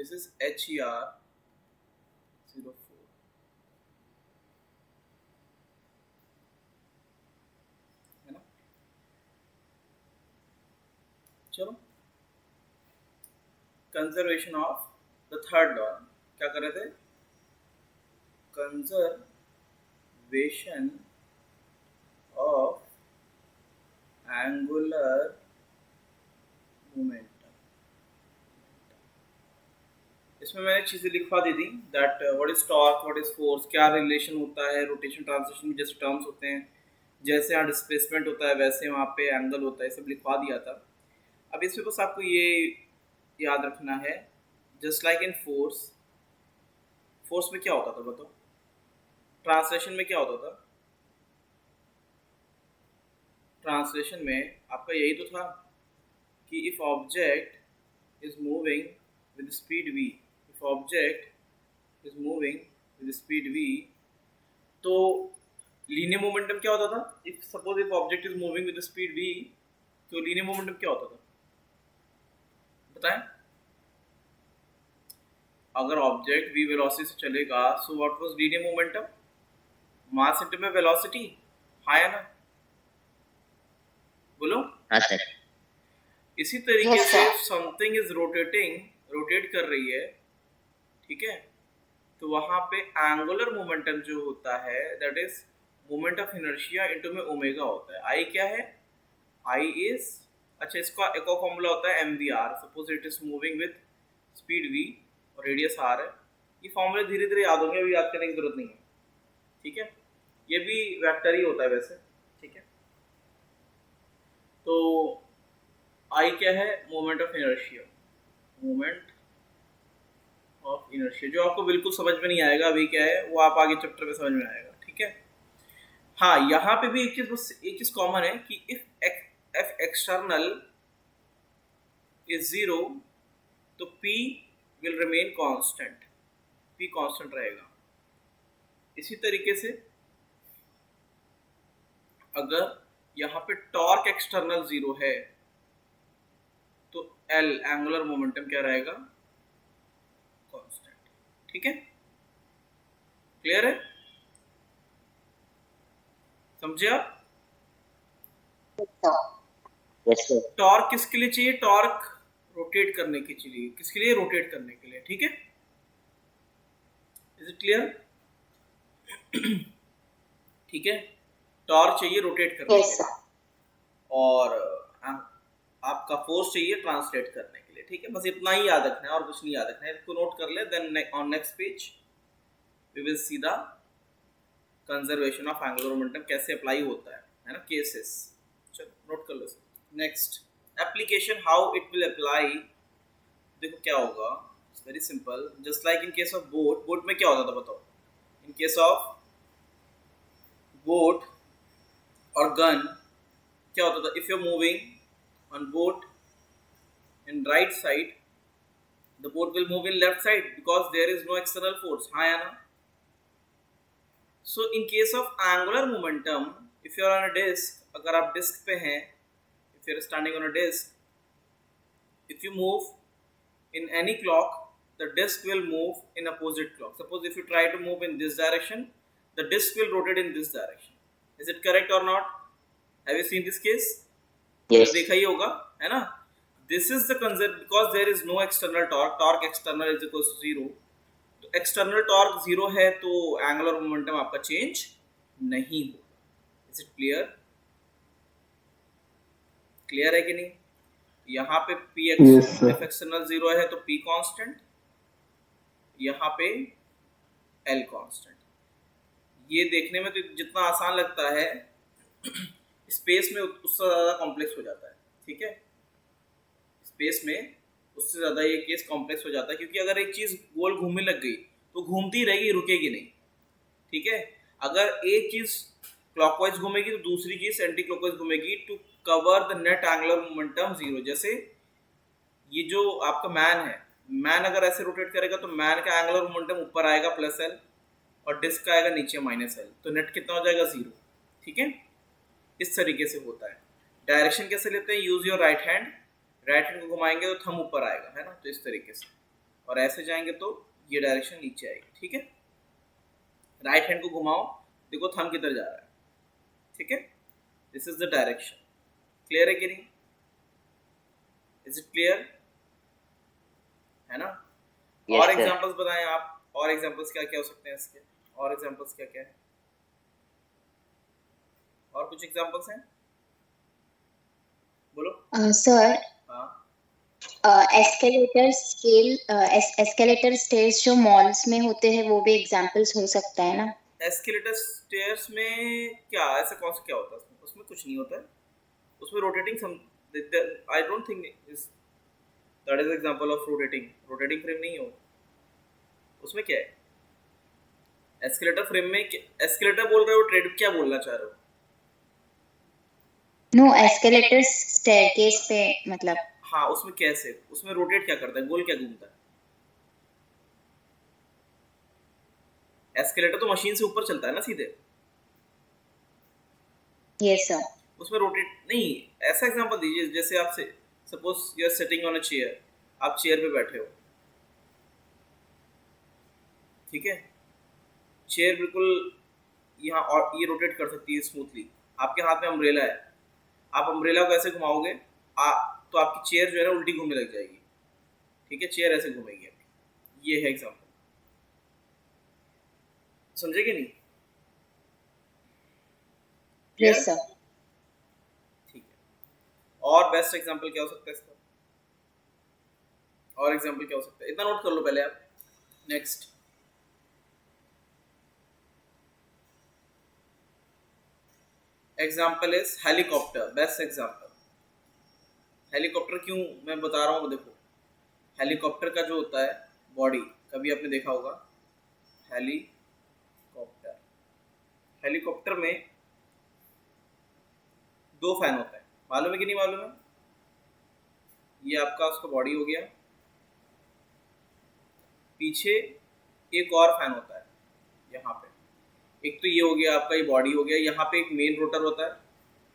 This is HER04, है ना। चलो conservation of the third law, क्या कर रहे थे, कंजर्वेशन ऑफ एंगुलर मोमेंटम। इसमें मैंने चीजें लिखवा दी थी, that what is torque, what is force, क्या रिलेशन होता है, रोटेशन ट्रांसलेशन में जैसे टर्म्स होते हैं, जैसे यहाँ डिस्प्लेसमेंट होता है वैसे वहाँ पे एंगल होता है, सब लिखवा दिया था। अब इसमें बस आपको ये याद रखना है, just like in force, force में क्या होता था बताओ, ट्रांसलेशन में क्या होता था, ट्रांसलेशन में आपका यही तो था कि if object is moving with speed v, if object is moving with speed v, तो लीनियर मोमेंटम क्या होता था, if suppose if object is moving with speed v, तो लीनियर मोमेंटम क्या होता था बताएं। अगर ऑब्जेक्ट v वेलोसिटी से चलेगा, so what was linear momentum, mass into में वेलोसिटी, हाँ या ना, बोलो। हाँ सर। इसी तरीके से समथिंग इज रोटेटिंग, रोटेट कर रही है, ठीक है, तो वहां पे एंगुलर मोमेंटम जो होता है that is moment of inertia into में ओमेगा होता है। आई क्या है, आई इज, अच्छा इसका एक और फॉर्मूला होता है mvr, suppose it is moving with speed v और रेडियस r है। ये फॉर्मूले धीरे धीरे याद होंगे, अभी याद करने की जरूरत नहीं है, ठीक है, ये भी वेक्टर ही होता है वैसे, ठीक है। तो आई क्या है, moment of inertia, moment of inertia, जो आपको बिल्कुल समझ में नहीं आएगा अभी क्या है, वो आप आगे चैप्टर में समझ में आएगा, ठीक है। हाँ यहाँ पे भी एक चीज, बस एक चीज कॉमन है कि इफ एफ एक्सटर्नल इज 0 तो P will remain constant, P constant रहेगा। इसी तरीके से अगर यहाँ पे टॉर्क एक्सटर्नल 0 है तो L एंगुलर मोमेंटम क्या रहेगा, कांस्टेंट, ठीक है, क्लियर है, समझे आप। Yes sir. टॉर्क किसके लिए चाहिए, टॉर्क रोटेट करने के लिए, किसके लिए, रोटेट करने के लिए, ठीक है, इज इट क्लियर, ठीक है, टॉर्क चाहिए रोटेट करने के लिए, और आपका फोर्स चाहिए ट्रांसलेट करने के लिए, ठीक है, बस इतना ही याद रखना है और कुछ नहीं याद रखना है, इसको नोट कर ले, then on next page we will see the conservation of angular momentum कैसे अप्लाई होता है ना, केसेस, चलो नोट कर लो। Next application, how it will apply, देखो क्या होगा, it's very simple, just like in case of boat, boat में क्या होता था बताओ, इन केस ऑफ बोट और गन क्या होता था, if you are moving on boat in right side, the boat will move in left side because there is no external force, हाँ या ना। So in case of angular momentum, if you are on a disc, अगर आप disc पे हैं, if you are standing on a disc, if you move in any clock, the disc will move in opposite clock. Suppose if you try to move in this direction, the disc will rotate in this direction. Is it correct or not? Have you seen this case? Yes. देखा ही होगा, है ना। This is the concept because there is no external torque, torque external is equals to 0, तो external torque 0 है तो angular momentum आपका change नहीं होगा। Is it clear? Clear है कि नहीं। यहाँ पे P F external 0 है तो P constant, यहाँ पे L constant। ये देखने में तो जितना आसान लगता है स्पेस में उससे ज़्यादा कॉम्प्लेक्स हो जाता है, ठीक है, स्पेस में उससे ज़्यादा ये केस कॉम्प्लेक्स हो जाता है, क्योंकि अगर एक चीज़ गोल घूमने लग गई तो घूमती रहेगी, रुकेगी नहीं, ठीक है। अगर एक चीज़ क्लॉकवाइज घूमेगी तो दूसरी चीज़ एंटी क्लॉकवाइज घूमेगी to cover the net angular momentum 0। जैसे ये जो आपका मैन है, मैन अगर ऐसे रोटेट करेगा तो मैन का एंगुलर मोमेंटम ऊपर आएगा +L और डिस्क का आएगा नीचे -L, तो नेट कितना हो जाएगा 0, ठीक है। इस तरीके से होता है। डायरेक्शन कैसे लेते हैं, use your right hand, right hand को घुमाएंगे तो थंब ऊपर आएगा, है ना, तो इस तरीके से, और ऐसे जाएंगे तो ये डायरेक्शन नीचे आएगी, ठीक है। राइट हैंड को घुमाओ, देखो थंब किधर जा रहा है, ठीक है। This is the direction. Clear है कि नहीं? Is it clear? है ना? Yes, और sir. एग्जांपल्स बताएं आप, और एग्जांपल्स क्या क्या हो सकते हैं इसके, और एग्जांपल्स क्या क्या है, और कुछ एग्जांपल्स हैं, बोलो। सर, हाँ, एस्केलेटर स्टेयर्स जो मॉल्स में होते हैं वो भी एग्जांपल्स हो सकता है ना? एस्केलेटर स्टेयर्स में क्या ऐसा कौन सा क्या होता है उसमें? उसमें कुछ नहीं होता है, उसमें rotating some, I don't think is that is example of rotating frame नहीं हो। उसमें क्या है एस्केलेटर फ्रेम में? एस्केलेटर बोल रहे हो, ट्रेड क्या बोलना चाह रहे हो? नो, एस्केलेटर स्टेयरकेस पे मतलब। हाँ, उसमें कैसे, उसमें रोटेट क्या करता है, गोल क्या घूमता है? एस्केलेटर तो मशीन से ऊपर चलता है ना सीधे। Yes sir. उसमें रोटेट नहीं, ऐसा एग्जांपल दीजिए जैसे आपसे suppose you are sitting on a chair, आप चेयर पे बैठे हो, ठीक है। चेयर बिल्कुल यहाँ, और ये रोटेट कर सकती है स्मूथली। आपके हाथ में अम्ब्रेला है, आप अम्ब्रेला को ऐसे घुमाओगे तो आपकी चेयर जो है ना उल्टी घूमने लग जाएगी, ठीक है। चेयर ऐसे घूमेगी आपकी। ये है एग्जांपल, समझे कि नहीं? Yes sir. ठीक है। और बेस्ट एग्जांपल क्या हो सकता है इसका? और एग्जांपल क्या हो सकता है, इतना नोट कर लो पहले आप। Next example is helicopter. Best example helicopter. क्यों मैं बता रहा हूँ, देखो हेलीकॉप्टर का जो होता है बॉडी, कभी आपने देखा होगा हेलीकॉप्टर, हेलीकॉप्टर में दो फैन होते हैं, मालूम है कि नहीं मालूम है? ये आपका उसका बॉडी हो गया, पीछे एक और फैन होता है यहाँ पे। एक तो ये हो गया आपका, ये बॉडी हो गया, यहाँ पे एक मेन रोटर होता है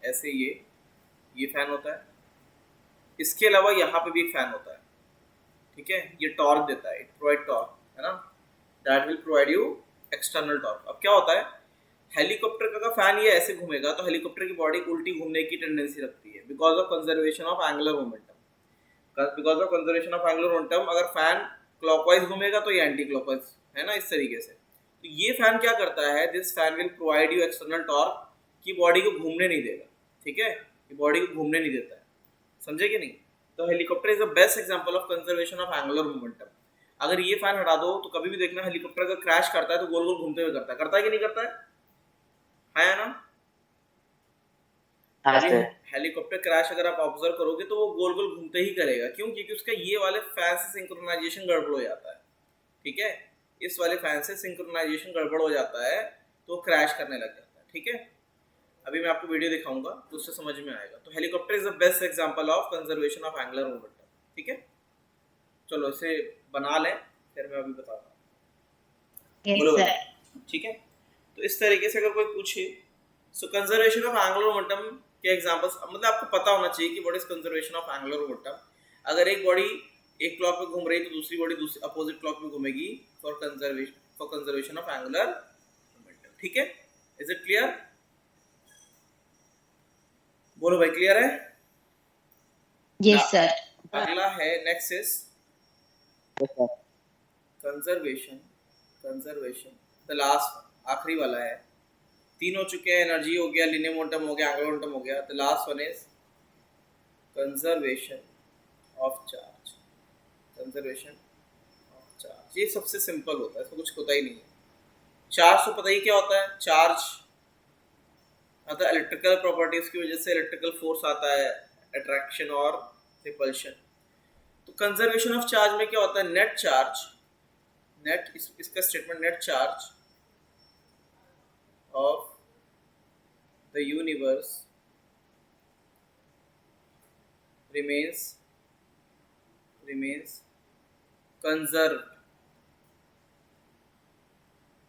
ऐसे, ये फैन होता है। इसके अलावा यहाँ पे भी एक फैन होता है, ठीक है। ये टॉर्क देता है, इट प्रोवाइड टॉर्क, है ना, that will provide you external torque. अब क्या होता है, हेलीकॉप्टर का फैन ये ऐसे घूमेगा तो हेलीकॉप्टर की बॉडी उल्टी घूमने की टेंडेंसी रखती है, because of conservation of angular momentum. Because of conservation of angular momentum, अगर फैन क्लॉकवाइज घूमेगा तो ये एंटी क्लॉकवाइज, है ना, इस तरीके से। तो ये फैन क्या करता है, this fan will provide you external torque, की बॉडी को घूमने नहीं देगा, ठीक है, ये बॉडी को घूमने नहीं देता है, समझे कि नहीं? तो helicopter is the best example of conservation of angular momentum. अगर ये फैन हटा दो तो कभी भी देखना हेलीकॉप्टर अगर क्रैश करता है तो गोल गोल घूमते हुए करता है कि नहीं करता है ना? हाँ सर। हेलीकॉप्टर क्रैश अगर आप ऑब्जर्व करोगे तो वो गोल गोल घूमते ही करेगा, क्यों? क्योंकि उसका ये वाले फैन से सिंक्रोनाइजेशन गड़बड़ हो जाता है, ठीक है। इस वाले फैन से सिंक्रोनाइजेशन गड़बड़ हो जाता है तो क्रैश करने लग जाता है, ठीक है। अभी मैं आपको वीडियो दिखाऊंगा तो उससे समझ में आएगा। तो helicopter is the best example of conservation of angular momentum, ठीक है। चलो इसे बना लें, फिर मैं अभी बताता हूँ। यस बोलो सर। ठीक है। तो इस तरीके से अगर कोई पूछे, सो कंजर्वेशन ऑफ एंगुलर मोमेंटम के एग्जांपल्स, मतलब आपको पता होना चाहिए कि what is conservation of angular momentum. अगर एक बॉडी एक क्लॉक पे घूम रही है तो दूसरी बॉडी दूसरी अपोजिट क्लॉक में घूमेगी for conservation of angular momentum, ठीक है। Is it clear? बोलो भाई, क्लियर है? Yes sir. अगला है, next is Yes, sir. Conservation the last, आखिरी वाला है। तीन हो चुके हैं, एनर्जी हो गया, लिनियर मोमेंटम हो गया, एंगुलर मोमेंटम हो गया। The last one is conservation of charge. Conservation of charge, ये सबसे सिंपल होता है, इसमें कुछ होता ही नहीं है। चार्ज तो पता ही क्या होता है, चार्ज मतलब इलेक्ट्रिकल प्रॉपर्टीज की वजह से इलेक्ट्रिकल फोर्स आता है, अट्रैक्शन और रिपल्शन। तो कंजर्वेशन ऑफ चार्ज में क्या होता है, नेट चार्ज, नेट इसका statement, net charge of the universe remains conserved,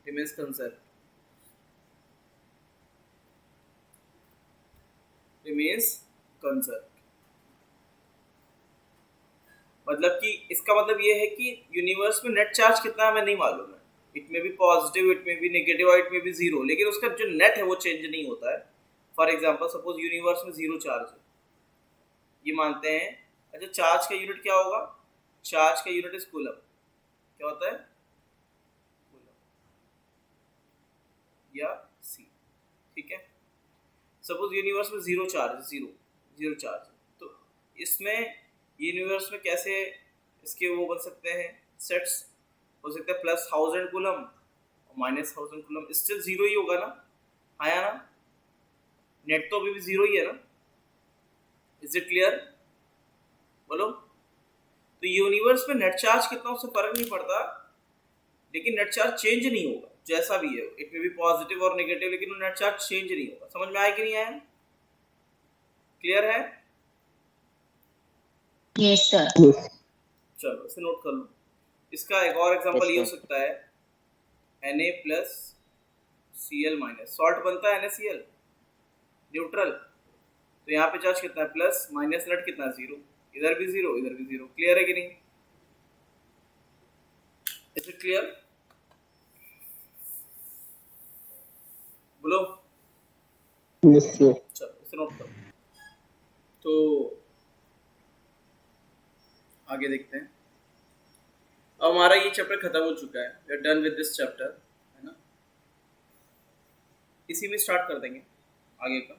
remains conserved, remains conserved। मतलब कि इसका मतलब ये है कि यूनिवर्स में नेट चार्ज कितना है हमें नहीं मालूम है। इट में भी पॉजिटिव, इट में भी नेगेटिव और इट में भी जीरो, लेकिन उसका जो नेट है वो चेंज नहीं होता है। फॉर एग्जांपल सपोज यूनिवर्स में जीरो चार्ज है, ये मानते हैं। अच्छा, चार्ज का यूनिट क्या होगा? चार्ज का यूनिट इज कूलम। क्या होता है? कूलम या सी। ठीक है, सपोज यूनिवर्स में जीरो चार्ज, जीरो चार्ज, तो इसमें यूनिवर्स में कैसे इसके वो बन सकते हैं सेट्स? हो सकता है प्लस 1000 कूलम और माइनस 1000 कूलम, स्टिल जीरो ही होगा ना। आया ना? नेट तो अभी भी जीरो ही है ना। Is it clear? बोलो। तो यूनिवर्स में नेट चार्ज कितना उससे फर्क नहीं पड़ता, लेकिन नेट चार्ज चेंज नहीं होगा जैसा भी है। इट में भी पॉजिटिव और नेगेटिव, लेकिन नेट चार्ज चेंज नहीं होगा। समझ में आया कि नहीं आया? क्लियर है? Yes sir. चलो इसे नोट कर लो। इसका एक और एग्जांपल ये हो सकता है Na plus Cl minus, salt बनता है NaCl, न्यूट्रल। तो यहाँ पे चार्ज कितना है? प्लस, माइनस नेट कितना है? जीरो। इधर भी जीरो, इधर भी जीरो। क्लियर है कि नहीं? Is it clear? बोलो। Yes sir. चलो इसे नोट करो। तो आगे देखते हैं। अब हमारा ये चैप्टर खत्म हो चुका है, we are done with this chapter, है ना। इसी में स्टार्ट कर देंगे आगे का,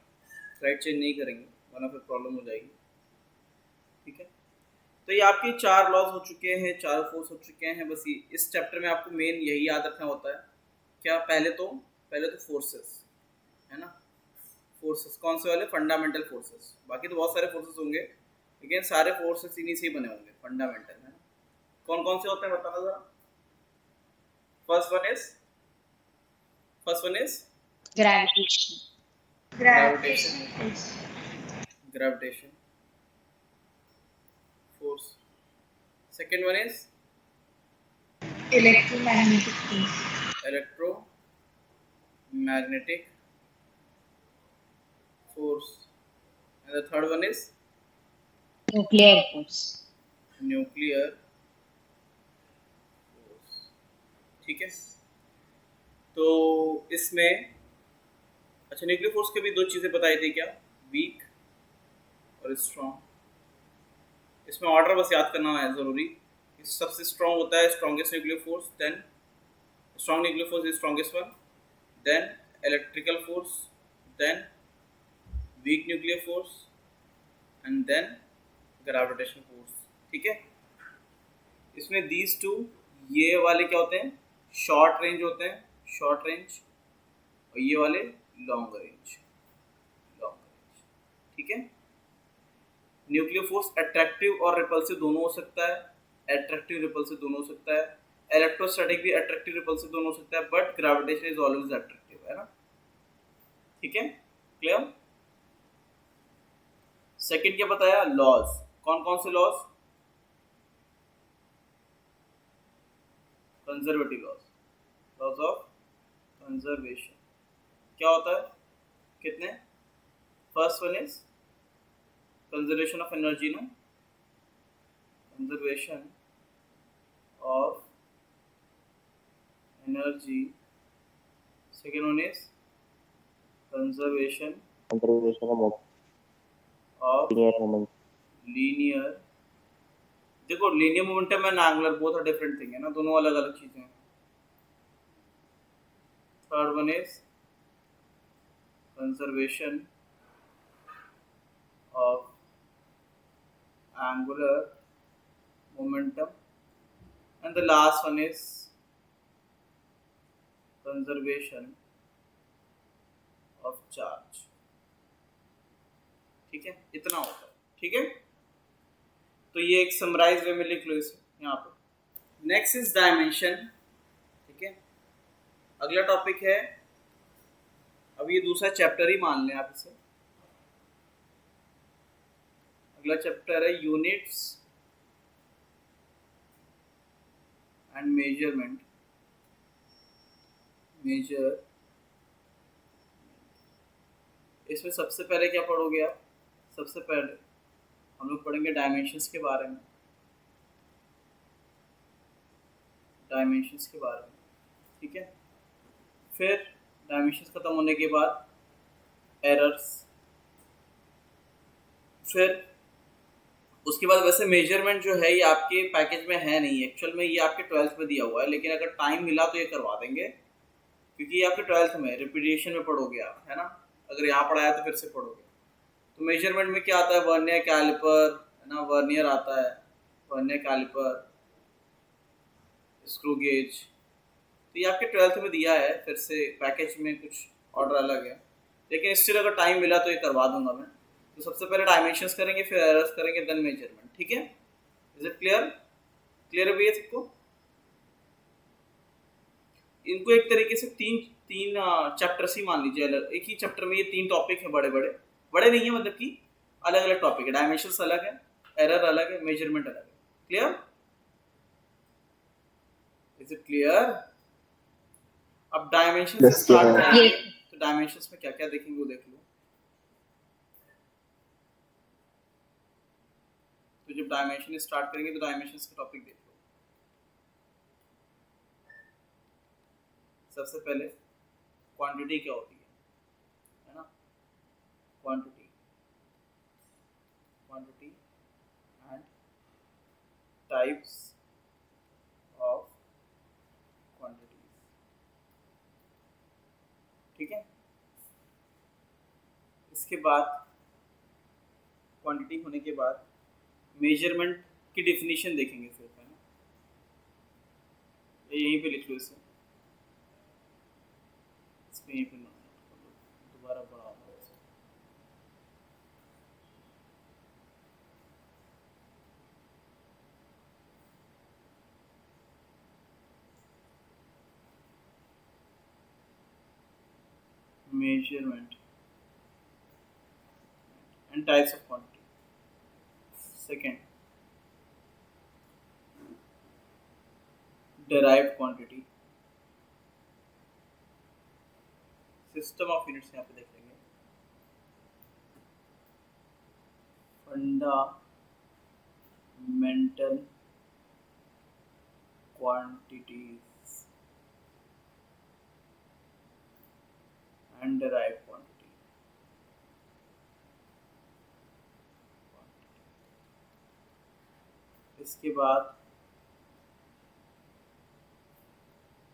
स्लाइड चेंज नहीं करेंगे वरना फिर प्रॉब्लम हो जाएगी। ठीक है, तो ये आपके 4 लॉज हो चुके हैं, 4 फोर्स हो चुके हैं। बस ये इस चैप्टर में आपको मेन यही याद रखना होता है। क्या? पहले तो फोर्सेस, है ना। फोर्सेस कौन से वाले? Fundamental forces. बाकी तो बहुत सारे फोर्सेस होंगे, लेकिन सारे फोर्सेस इन्हीं से ही बने होंगे, फंडामेंटल, है ना। कौन कौन से होते हैं बताना जरा। First one is gravitation force. Second one is electromagnetic force, and the third one is nuclear force. nuclear force। ठीक है, तो इसमें अच्छा, न्यूक्लियर फोर्स के भी 2 चीजें बताई थी क्या? वीक और स्ट्रॉन्ग। इसमें ऑर्डर बस याद करना है जरूरी। सबसे स्ट्रॉन्ग होता है strongest nuclear force, then strong nuclear force is strongest one, then electrical force, then weak nuclear force, and then gravitation force. ठीक है, इसमें दीज टू, ये वाले क्या होते हैं? शॉर्ट रेंज होते हैं, शॉर्ट रेंज, और ये वाले लॉन्ग रेंज। ठीक है, न्यूक्लियर फोर्स अट्रैक्टिव और रिपल्सिव दोनों हो सकता है, अट्रैक्टिव रिपल्सिव दोनों हो सकता है। इलेक्ट्रोस्टैटिक भी अट्रैक्टिव रिपल्सिव दोनों हो सकता है, but gravitation is always attractive, है ना। ठीक है, क्लियर? सेकंड क्या बताया? लॉज। कौन कौन से laws? Conservative laws, laws of conservation. क्या होता है? कितने? First one is conservation of energy, ना, conservation of energy. Second one is conservation of linear. देखो, linear momentum and angular both are different thing, है ना, दोनों अलग अलग चीजें हैं। Third one is conservation of angular momentum, and the last one is conservation of charge। ठीक है, इतना होता है। ठीक है, तो ये एक समराइज वे में लिख लो इसे यहाँ पे। Next is dimension. ठीक है, अगला टॉपिक है, अब ये दूसरा चैप्टर ही मान लें आप इसे। अगला चैप्टर है यूनिट्स एंड मेजरमेंट। इसमें सबसे पहले क्या पढ़ोगे आप? सबसे पहले हम लोग पढ़ेंगे डायमेंशंस के बारे में। डायमेंशंस के बारे में, ठीक है। फिर डायमेंशंस खत्म होने के बाद एरर्स, फिर उसके बाद वैसे मेजरमेंट जो है ये आपके पैकेज में है नहीं, एक्चुअल में ये आपके 12th में दिया हुआ है, लेकिन अगर टाइम मिला तो ये करवा देंगे, क्योंकि ये आपके 12th में रिपीटिशन में पढ़ोगे आप, है ना। अगर यहाँ पढ़ाया तो फिर से पढ़ोगे। तो मेजरमेंट में क्या आता है, वर्नियर कैलिपर, है ना, वर्नियर आता है, वर्नियर कैलिपर, स्क्रू गेज। तो ये आपके 12th में दिया है, फिर से पैकेज में कुछ ऑर्डर अलग है, लेकिन स्टिल अगर टाइम मिला तो ये करवा दूंगा मैं। तो सबसे पहले डायमेंशंस करेंगे, फिर एरर्स करेंगे, देन मेजरमेंट, ठीक है। Is it clear? क्लियर है भैया सबको? इनको एक तरीके से तीन चैप्टर्स ही मान लीजिए, एक ही चैप्टर में ये 3 टॉपिक है, बड़े बड़े नहीं है, मतलब कि अलग अलग टॉपिक है। डायमेंशंस अलग है, एरर अलग है, मेजरमेंट अलग है। क्लियर? Is it clear? अब डायमेंशन से स्टार्ट करेंगे, तो डायमेंशंस में क्या क्या देखेंगे वो देख लो। तो जब डायमेंशन स्टार्ट करेंगे तो डायमेंशंस के टॉपिक देख लो। सबसे पहले क्वांटिटी क्या होती है ना, quantity and types of quantities, ठीक है। इसके बाद क्वांटिटी होने के बाद मेजरमेंट की डेफिनेशन देखेंगे फिर, है ना। यहीं पे लिख लो इसे, यहीं पे दोबारा बढ़ा दो। Measurement and types of quantity. Second, derived quantity, system of units यहाँ पे देख लेंगे, fundamental quantities and derived quantity. इसके बाद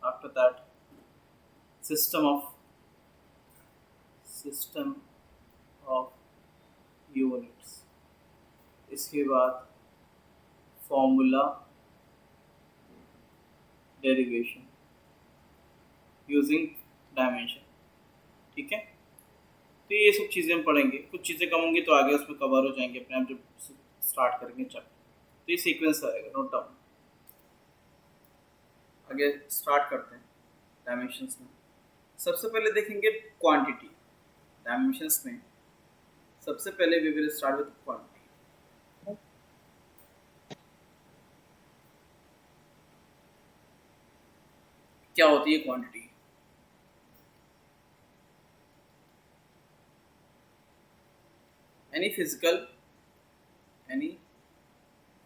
after that system of units. इसके बाद फॉर्मूला डेरिवेशन यूजिंग डायमेंशन, ठीक है। तो ये सब चीज़ें हम पढ़ेंगे, कुछ चीज़ें कम होंगी तो आगे उसमें कवर हो जाएंगे अपने आप जब स्टार्ट करेंगे चैप्टर। तो ये सीक्वेंस रहेगा, नोट डाउन। आगे स्टार्ट करते हैं डायमेंशंस में। सबसे पहले देखेंगे क्वांटिटी। डायमेंशंस में सबसे पहले we will start with quantity. क्या होती है quantity? any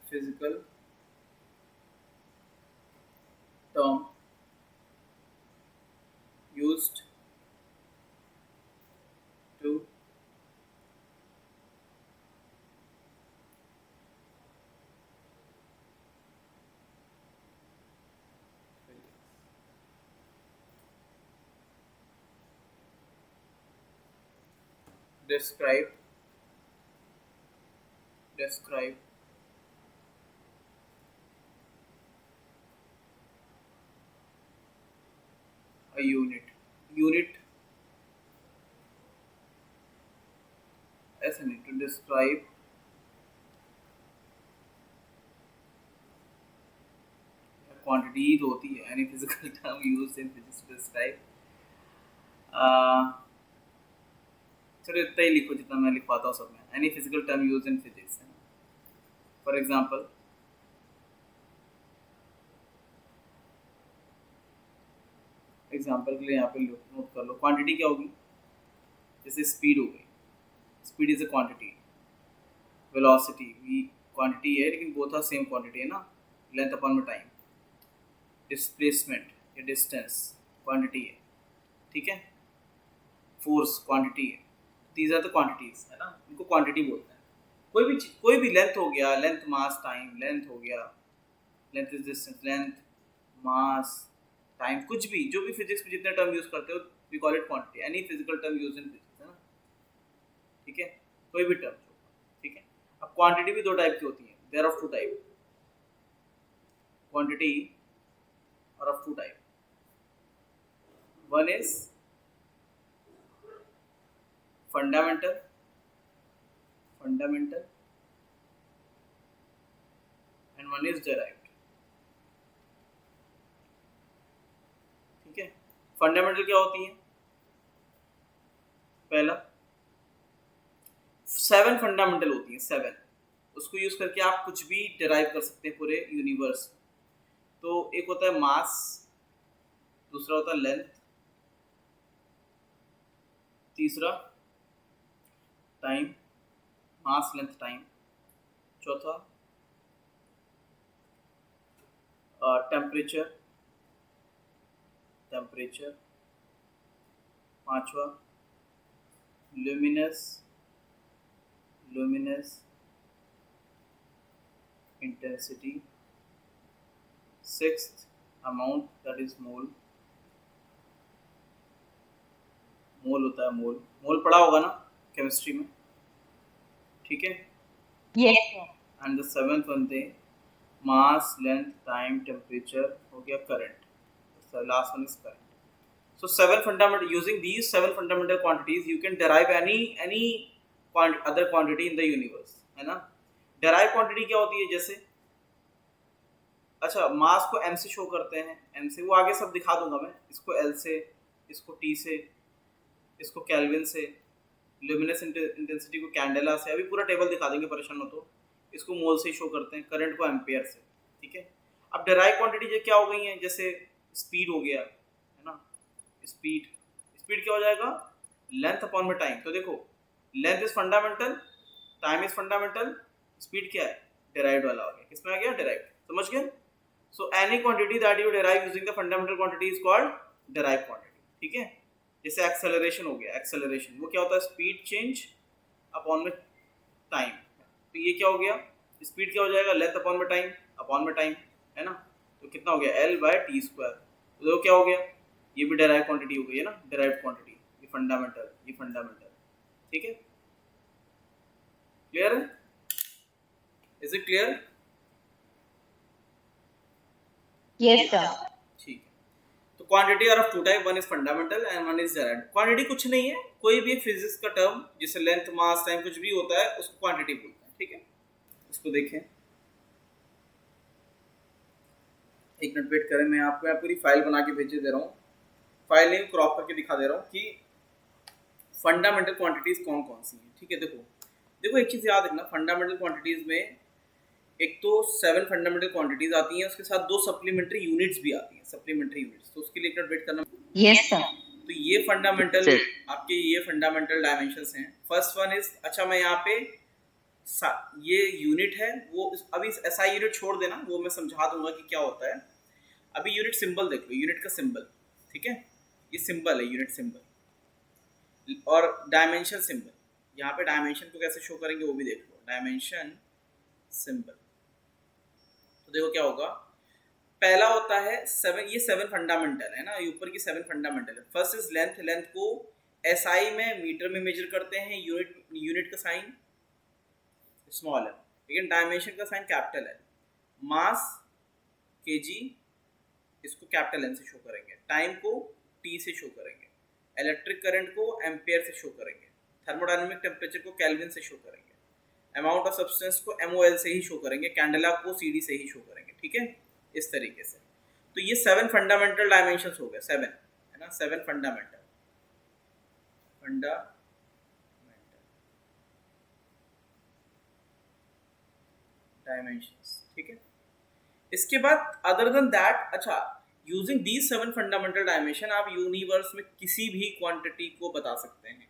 physical term used to describe a unit ऐसा नहीं, to describe quantity ही तो होती है, any physical term used in physics to describe। चलो इतना ही लिखो जितना मैं लिख पाता हूँ सब में। any physical term used in physics, for example के लिए यहाँ पे नोट कर लो, क्वांटिटी क्या होगी? जैसे स्पीड हो गई, speed is a quantity, velocity भी क्वांटिटी है, लेकिन बोथ आर सेम क्वांटिटी है ना, लेंथ अपॉन में टाइम, डिस्प्लेसमेंट या डिस्टेंस क्वांटिटी है, ठीक है, फोर्स क्वांटिटी है, दीज आर द क्वांटिटीज, है ना, इनको क्वांटिटी बोलते हैं। कोई भी लेंथ हो गया, लेंथ मास टाइम, लेंथ हो गया, length is distance, length mass time, कुछ भी जो भी फिजिक्स में जितने टर्म यूज करते हो we call it quantity, any physical term use in physics, है ना, ठीक है, कोई भी टर्म, ठीक है। अब क्वांटिटी भी दो टाइप की होती है, they're of two type, quantity और of two type, one is fundamental and one is derived, ठीक है। फंडामेंटल क्या होती है? पहला 7 फंडामेंटल होती हैं, 7, उसको यूज करके आप कुछ भी डिराइव कर सकते हैं पूरे यूनिवर्स। तो एक होता है मास, दूसरा होता है लेंथ, तीसरा टाइम, मास लेंथ टाइम, चौथा टेम्परेचर, पांचवा luminous intensity, sixth amount that is mole होता है, मोल पढ़ा होगा ना केमिस्ट्री में, ठीक है, एंड द सेवेंथ वन थे मास लेंथ टाइम टेम्परेचर, हो गया current, last one is current. So 7 fundamental, using these 7 fundamental quantities you can derive any other quantity in the universe, है ना। derive quantity क्या होती है? जैसे अच्छा, मास को m से शो करते हैं, m से, वो आगे सब दिखा दूंगा मैं, इसको l से, इसको t से, इसको केल्विन से, ल्यूमिनस इंटेंसिटी को कैंडेला से, अभी पूरा टेबल दिखा देंगे, परेशान हो तो। इसको मोल से शो करते हैं, करंट को एम्पेयर से, ठीक है। अब derive quantity क्या हो गई है? जैसे स्पीड हो गया, है ना, स्पीड क्या हो जाएगा? लेंथ अपॉन में टाइम। तो देखो, length is fundamental, time is fundamental, speed क्या है? डिराइव्ड वाला हो गया, किसमें आ गया? डिराइव्ड, समझ गए। So any quantity that you derive using the fundamental quantity is called derived quantity, ठीक है। जैसे एक्सेलरेशन हो गया, एक्सेलरेशन वो क्या होता है? स्पीड चेंज अपॉन में टाइम। तो ये क्या हो गया? स्पीड क्या हो जाएगा? लेंथ अपॉन में टाइम, है ना। तो कितना हो गया? L/T²। तो देखो क्या हो गया, ये भी डेराइव क्वांटिटी हो गई है ना, डेराइव क्वांटिटी, ये फंडामेंटल, ठीक है। क्लियर है? Is it clear? Yes sir. ठीक है। तो quantity are of two type, one is fundamental and one is derived. Quantity कुछ नहीं है, कोई भी फिजिक्स का टर्म जिससे लेंथ मास टाइम कुछ भी होता है उसको क्वांटिटी बोलते हैं, ठीक है। इसको देखें, एक मिनट वेट करें, मैं आपको पूरी फाइल बना के भेजे दे रहा हूँ, फाइल नहीं क्रॉप करके दिखा दे रहा हूँ कि फंडामेंटल क्वांटिटीज कौन कौन सी हैं, ठीक है। देखो एक चीज़ याद रखना, फंडामेंटल क्वांटिटीज में एक तो 7 फंडामेंटल क्वांटिटीज आती हैं, उसके साथ 2 सप्लीमेंट्री यूनिट्स भी आती हैं, सप्लीमेंट्री यूनिट्स। तो उसके लिए एक मिनट वेट करना। Yes sir. तो ये फंडामेंटल, आपके ये फंडामेंटल डायमेंशंस हैं। फर्स्ट वन इज, अच्छा मैं यहाँ पे ये यूनिट है, वो अभी ऐसा यूनिट छोड़ देना, वो मैं समझा दूंगा कि क्या होता है। अभी यूनिट सिंबल देख लो, यूनिट का सिंबल, ठीक है, ये सिंबल है, यूनिट सिंबल, और डायमेंशन सिंबल। यहाँ पे डायमेंशन को कैसे शो करेंगे वो भी देख लो, डायमेंशन सिंबल। तो देखो क्या होगा, पहला होता है 7, ये 7 फंडामेंटल है ना, ऊपर की 7 फंडामेंटल है। फर्स्ट इज लेंथ, लेंथ को SI में मीटर में मेजर करते हैं, यूनिट का साइन स्मॉल है, लेकिन डायमेंशन का साइन कैपिटल है। मास kg, इसको कैपिटल N से शो करेंगे, टाइम को T से शो करेंगे, इलेक्ट्रिक करंट को एम्पेयर से शो करेंगे, थर्मोडायनेमिक टेम्परेचर को केल्विन से शो करेंगे, अमाउंट ऑफ सब्सटेंस को MOL से ही शो करेंगे, कैंडेला को CD से ही शो करेंगे, ठीक है, इस तरीके से। तो ये 7 फंडामेंटल डायमेंशंस हो गए, 7 है ना, 7 फंडामेंटल डायमेंशंस, ठीक है। इसके बाद अदर देन दैट, अच्छा, यूजिंग दीज 7 फंडामेंटल डायमेंशन आप यूनिवर्स में किसी भी क्वांटिटी को बता सकते हैं।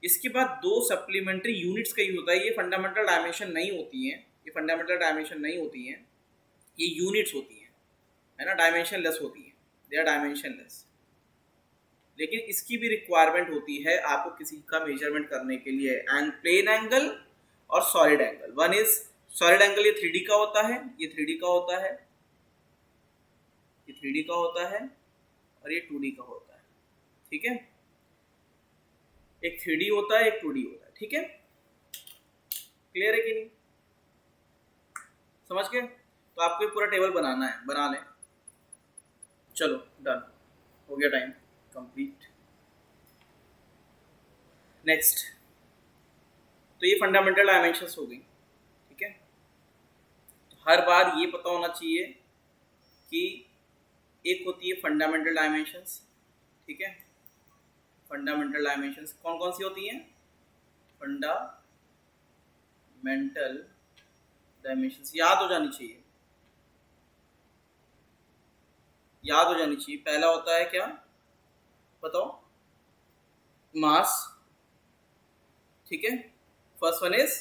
इसके बाद 2 सप्लीमेंट्री यूनिट्स का यूज होता है, ये फंडामेंटल डायमेंशन नहीं होती हैं, ये यूनिट्स होती हैं, है ना, डायमेंशनलेस होती है, दे आर डायमेंशनलेस। लेकिन इसकी भी रिक्वायरमेंट होती है आपको किसी का मेजरमेंट करने के लिए, एंड प्लेन एंगल और solid angle. One is solid angle, ये 3D का होता है, ये 3D का होता है, ये 3D का होता है, और ये 2D का होता है, ठीक है। एक 3D होता है, एक 2D होता है, ठीक है। क्लियर है कि नहीं, समझ गए? तो आपको पूरा टेबल बनाना है, बना लें। चलो डन, हो गया टाइम कंप्लीट। नेक्स्ट, तो ये फंडामेंटल डायमेंशंस हो गई, ठीक है। तो हर बार ये पता होना चाहिए कि एक होती है फंडामेंटल डायमेंशंस, ठीक है। फंडामेंटल डायमेंशंस कौन कौन सी होती हैं? फंडामेंटल डायमेंशंस याद हो जानी चाहिए, याद हो जानी चाहिए। पहला होता है क्या, बताओ? मास, ठीक है। First one is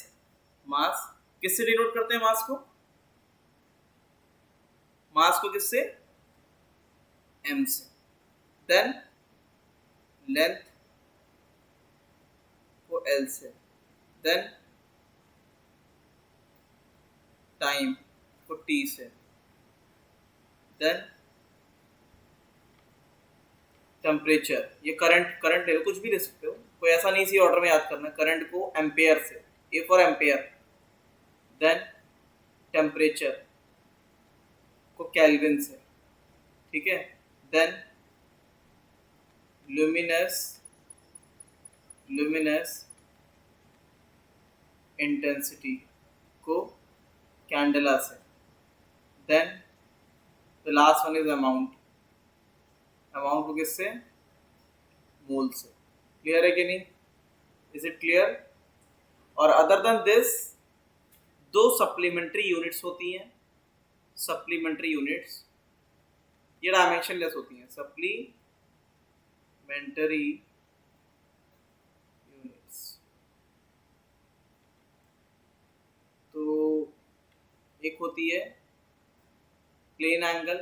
mass. किससे डिनोट करते हैं मास को? मास को किससे? m से। देन लेंथ को l से। देन टाइम को t से। देन टेम्परेचर, ये करंट ले लो, कुछ भी ले सकते हो, कोई ऐसा नहीं इसी ऑर्डर में याद करना। करंट को एम्पेयर से, A for ampere. Then temperature को केल्विन से, ठीक है। देन लुमिनस इंटेंसिटी को कैंडेला से। Then the last one is amount, amount को किससे? मोल से। क्लियर है कि नहीं? Is it clear? और अदर देन दिस दो सप्लीमेंट्री यूनिट्स होती हैं, सप्लीमेंट्री यूनिट्स, ये डायमेंशनलेस होती हैं, सप्लीमेंट्री यूनिट्स। तो एक होती है प्लेन एंगल,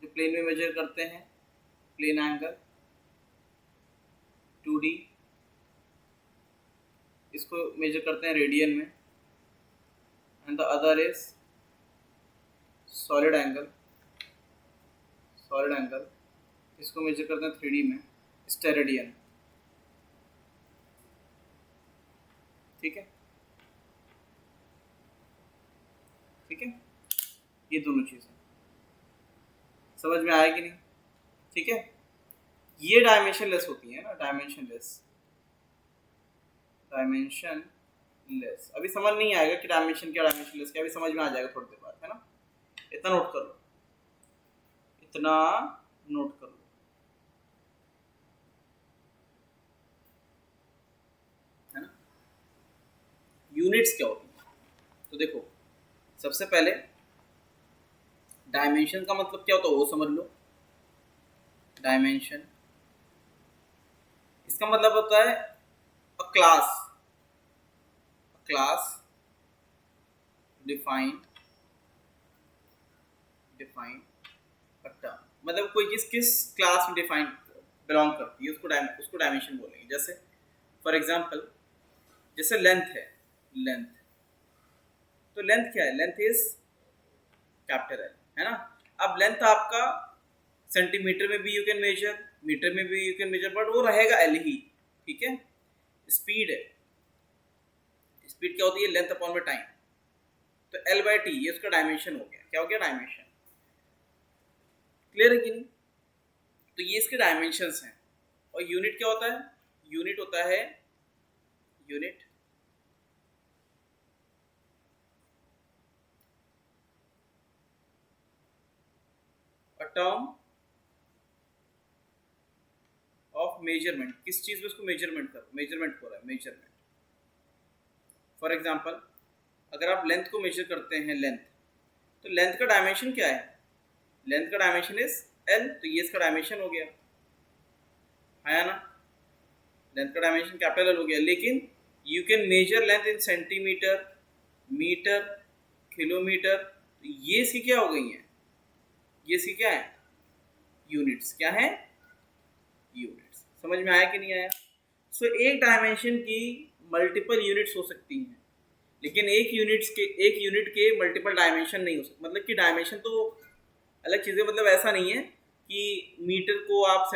जो प्लेन में मेजर करते हैं, प्लेन एंगल 2D, इसको मेजर करते हैं रेडियन में। And the other is solid angle, solid angle इसको मेजर करते हैं 3D में, स्टेरेडियन, ठीक है, ठीक है। ये दोनों चीजें समझ में आया कि नहीं? ठीक है, ये डायमेंशनलेस होती है ना, डायमेंशनलेस। अभी समझ नहीं आएगा कि डायमेंशन क्या, डायमेंशनलेस क्या, अभी समझ में आ जाएगा थोड़ी देर बाद, है ना। इतना नोट कर लो, इतना नोट कर लो। है ना। यूनिट्स क्या होती है? तो देखो, सबसे पहले डायमेंशन का मतलब क्या होता है वो समझ लो। डायमेंशन, इसका मतलब होता है अ क्लास डिफाइन अ टर्म, मतलब कोई किस क्लास में डिफाइन बिलोंग करती है, उसको डायमेंशन बोलेंगे। जैसे फॉर एग्जांपल, जैसे लेंथ है, लेंथ, तो लेंथ क्या है? लेंथ इज कैपिटल एल, है ना। अब लेंथ आपका सेंटीमीटर में भी यू कैन मेजर, मीटर में भी यू कैन मेजर, बट वो रहेगा एल ही, ठीक है। स्पीड है, स्पीड क्या होती है? लेंथ अपॉन में टाइम, तो एल बाई टी, ये उसका डायमेंशन हो गया। क्या हो गया? डायमेंशन। क्लियर है कि नहीं? तो ये इसके डायमेंशंस हैं। और यूनिट क्या होता है? यूनिट होता है, unit a term of measurement. किस चीज में उसको मेजरमेंट कर, मेजरमेंट हो रहा है, मेजरमेंट। फॉर एग्जांपल, अगर आप लेंथ को मेजर करते हैं, लेंथ, तो लेंथ का डायमेंशन क्या है? लेंथ का डायमेंशन इज एल, तो ये इसका डायमेंशन हो गया, है ना। लेंथ का डायमेंशन कैपिटल एल हो गया। लेकिन you can measure length in centimetre, metre, kilometre, तो ये इसकी क्या हो गई है? ये इसकी क्या है, यूनिट्स। क्या है, यूनिट्स। समझ में आया कि नहीं आया? सो एक डायमेंशन की मल्टीपल यूनिट्स हो सकती हैं, लेकिन एक यूनिट के मल्टीपल डायमेंशन नहीं हो सकते। मतलब कि डायमेंशन तो अलग चीज़ें, मतलब ऐसा नहीं है कि मीटर को आप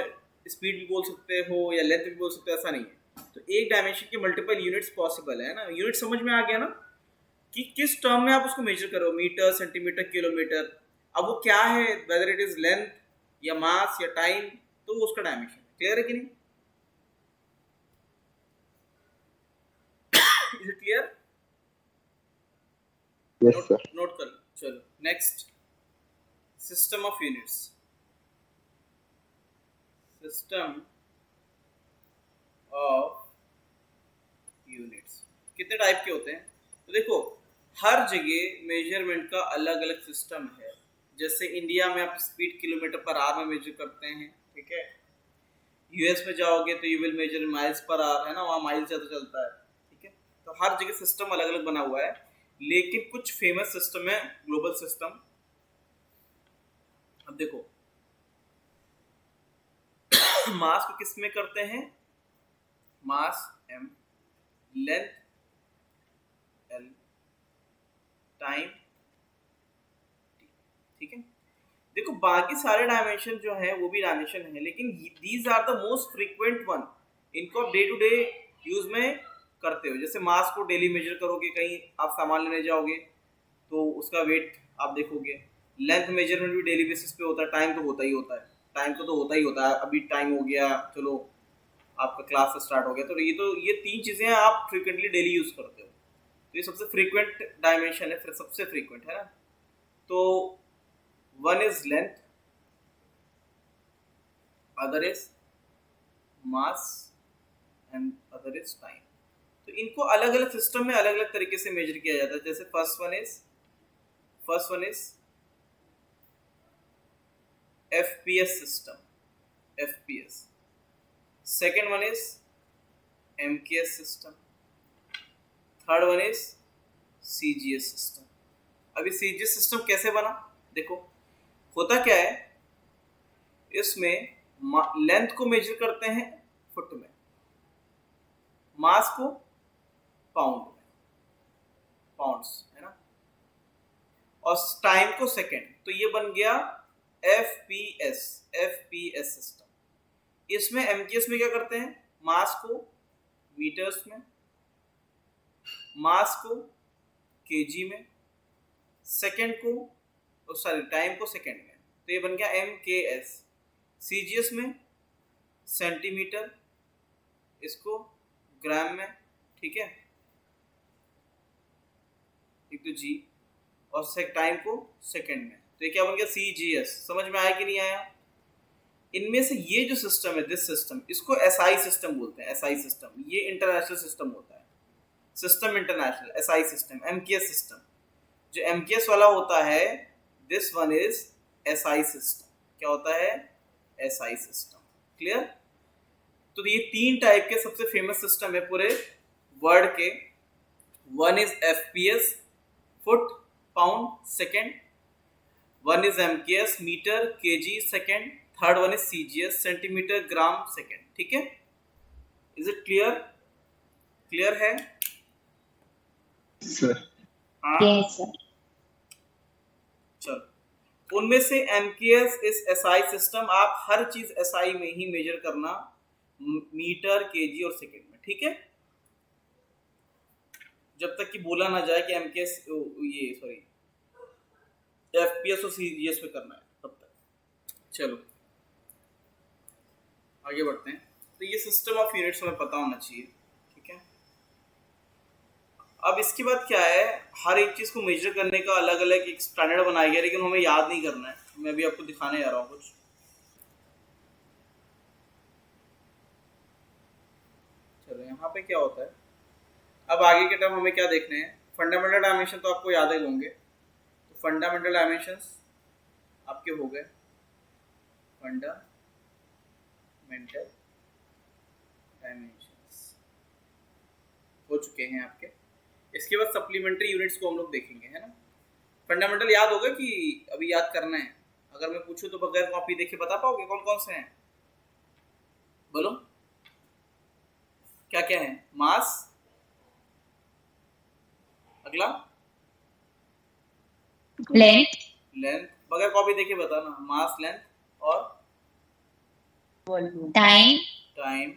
स्पीड भी बोल सकते हो या लेंथ भी बोल सकते हो, ऐसा नहीं है। तो एक डायमेंशन के मल्टीपल यूनिट्स पॉसिबल है ना। यूनिट समझ में आ गया ना, कि किस टर्म में आप उसको मेजर करो, मीटर, सेंटीमीटर, किलोमीटर। अब वो क्या है, वेदर इट इज लेंथ या मास या टाइम, तो वो उसका डायमेंशन। क्लियर है कि नहीं? Is it clear? Yes, sir. Note कर लो। चलो next, system of units. System of units कितने टाइप के होते हैं? तो देखो, हर जगह मेजरमेंट का अलग अलग सिस्टम है। जैसे इंडिया में आप स्पीड किलोमीटर पर आवर में मेजर करते हैं, ठीक है। यूएस में जाओगे तो you will measure miles per hour, है ना, वहाँ माइल से तो चलता है, ठीक है। तो हर जगह सिस्टम अलग अलग बना हुआ है, लेकिन कुछ फेमस सिस्टम है, ग्लोबल सिस्टम। अब देखो, मास को किस में करते हैं, मास m, length l, time t, ठीक है। देखो बाकी सारे डायमेंशन जो है वो भी डायमेंशन है, लेकिन these are the most frequent one. इनको आप डे टू डे यूज में करते हो। जैसे मास को डेली मेजर करोगे, कहीं आप सामान लेने जाओगे तो उसका वेट आप देखोगे। लेंथ मेजरमेंट भी डेली बेसिस पे होता है, टाइम तो होता ही होता है, टाइम तो होता ही होता है। अभी टाइम हो गया, चलो आपका क्लास स्टार्ट हो गया, तो ये तीन चीज़ें आप फ्रीक्वेंटली डेली यूज करते हो। तो ये सबसे फ्रीक्वेंट डायमेंशन है, फिर सबसे फ्रीक्वेंट है ना। तो one is length, other is mass and other is time. तो इनको अलग अलग सिस्टम में अलग अलग तरीके से मेजर किया जाता है। जैसे first one is FPS system, FPS. Second one is MKS system. Third one is CGS system. अभी सीजीएस सिस्टम कैसे बना, देखो होता क्या है, इसमें लेंथ को मेजर करते हैं फुट में, मास को पाउंड में, पाउंड्स, है ना, और टाइम को सेकेंड। तो ये बन गया एफपीएस सिस्टम। इसमें एमकेएस में क्या करते हैं, मास को मीटर्स में, मास को केजी में, सेकेंड को सॉरी टाइम को सेकेंड में। तो ये बन गया एमकेएस। सीजीएस में सेंटीमीटर, इसको ग्राम में, ठीक है, एक तो जी, और टाइम को सेकेंड में। तो ये क्या बन गया, सीजीएस। समझ में आया कि नहीं आया? इनमें से ये जो सिस्टम है, दिस सिस्टम, इसको एसआई सिस्टम बोलते हैं। एसआई सिस्टम ये इंटरनेशनल सिस्टम होता है, system international. SI system, MKS system, जो एमकेएस वाला होता है, this one is SI system. क्या होता है, एसआई सिस्टम। क्लियर? तो ये तीन टाइप के सबसे फेमस सिस्टम है पूरे वर्ल्ड के। One is FPS, foot pound second. One is MKS, metre KG second. Third one is CGS, centimetre gram second. ठीक है, इज इट क्लियर? क्लियर है? सर हाँ Yes, sir. चलो, उनमें से एमकेएस इस एसआई सिस्टम, आप हर चीज एसआई में ही मेजर करना, मीटर केजी और सेकेंड में। ठीक है, जब तक कि बोला ना जाए कि एमकेएस ये सॉरी एफपीएस और सीजीएस में करना है, तब तक। चलो आगे बढ़ते हैं। तो ये सिस्टम ऑफ यूनिट्स हमें पता होना चाहिए, ठीक है। अब इसके बाद क्या है, हर एक चीज को मेजर करने का अलग अलग एक स्टैंडर्ड बनाया गया, लेकिन हमें याद नहीं करना है। मैं भी आपको दिखाने जा रहा हूँ कुछ। चलो यहाँ पे क्या होता है, अब आगे के टर्म हमें क्या देखने हैं। फंडामेंटल डायमेंशन तो आपको याद ही होंगे। तो फंडामेंटल डायमेंशंस आपके हो गए, फंडामेंटल डायमेंशंस हो चुके हैं आपके। इसके बाद सप्लीमेंट्री यूनिट्स को हम लोग देखेंगे, है ना। फंडामेंटल याद होगा कि अभी याद करना है? अगर मैं पूछूं तो बगैर कॉपी देखे बता पाओगे कौन कौन से हैं? बोलो क्या क्या है? मास, अगला लेंथ, लेंथ, बगैर कॉपी देखे बताना। मास, लेंथ और टाइम, टाइम।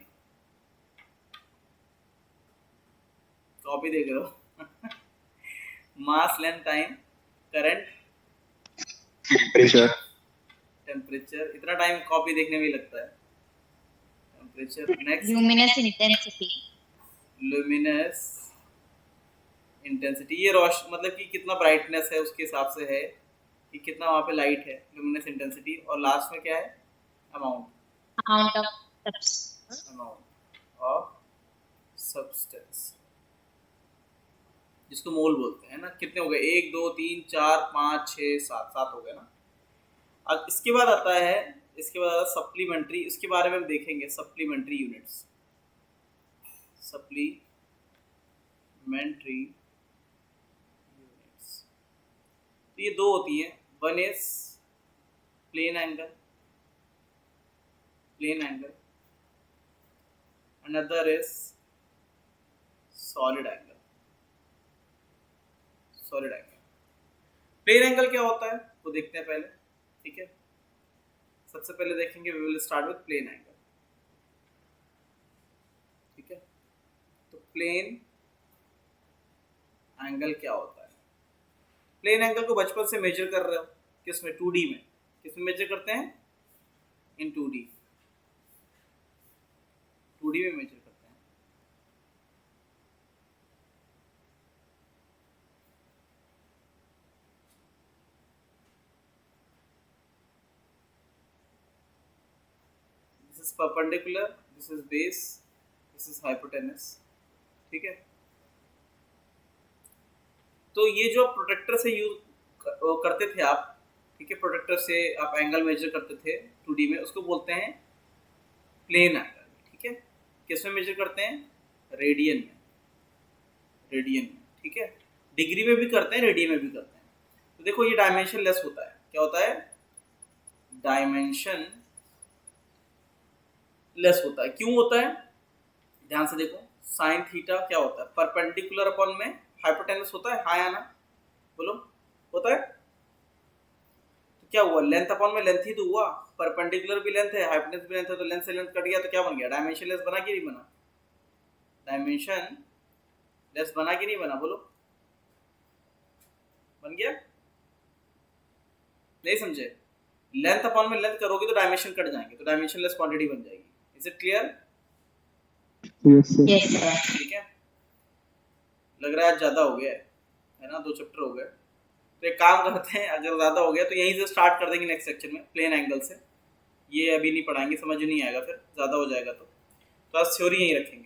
कॉपी देख रहे हो? Mass, length, time, current, temperature. Temperature. इतना टाइम कॉपी देखने में ही लगता है। Temperature, next luminous intensity, luminous intensity. ये रोशनी मतलब कि कितना ब्राइटनेस है उसके हिसाब से है कि कितना वहाँ पे लाइट है, लुमिनस इंटेंसिटी। और लास्ट में क्या है? अमाउंट, अमाउंट ऑफ सब्सटेंस, जिसको मोल बोलते हैं ना। कितने हो गए? 1 2 3 4 5 6 7, 7 हो गए ना। अब इसके बाद आता है सप्लीमेंट्री। इसके बारे में हम देखेंगे, सप्लीमेंट्री यूनिट्स। सप्लीमेंट्री यूनिट्स तो ये दो होती हैं। One is plane angle, another is solid angle. Plane angle क्या होता है वो देखते हैं पहले, ठीक है। सबसे पहले देखेंगे, we will start with plane angle, ठीक है। तो प्लेन एंगल क्या होता है? प्लेन एंगल को बचपन से मेजर कर रहे हो, किसमें? 2D में। किसमें मेजर करते हैं? इन 2D में मेजर करते हैं। This is perpendicular, this is base, this is hypotenuse, ठीक है। तो ये जो प्रोटेक्टर से यूज करते थे आप, ठीक है, प्रोटेक्टर से आप एंगल मेजर करते थे 2D में, उसको बोलते हैं प्लेन एंगल, ठीक है। किसमें मेजर करते हैं? रेडियन में, ठीक है। डिग्री में भी करते हैं, रेडियन में भी करते हैं। तो देखो ये डायमेंशन लेस होता है। क्या होता है? डायमेंशन लेस होता है। क्यों होता है? ध्यान से देखो, साइन थीटा क्या होता है? परपेंडिकुलर अपॉन में हाइपोटेनस होता है। हाँ या ना? बोलो, होता है। तो क्या हुआ? लेंथ अपॉन में लेंथ ही तो हुआ। परपेंडिकुलर भी लेंथ है, हाइपोटेनस भी लेंथ है, तो लेंथ से लेंथ कट गया तो क्या बन गया? डायमेंशन लेस बना कि नहीं बना? डायमेंशन लेस बना कि नहीं बना? बोलो, बन गया? नहीं समझे? लेंथ अपॉन में लेंथ करोगे तो डायमेंशन कट जाएंगे, तो डायमेंशन लेस क्वांटिटी बन जाएगी। Is it clear? Yes sir. Yes sir. ठीक है। लग रहा है आज ज्यादा हो गया है ना, 2 चैप्टर हो गए। तो एक काम करते हैं, अगर ज्यादा हो गया तो यहीं से स्टार्ट कर देंगे नेक्स्ट सेक्शन में, प्लेन एंगल से। ये अभी नहीं पढ़ाएंगे, समझ नहीं आएगा, फिर ज्यादा हो जाएगा। तो आज थ्योरी यहीं रखेंगे।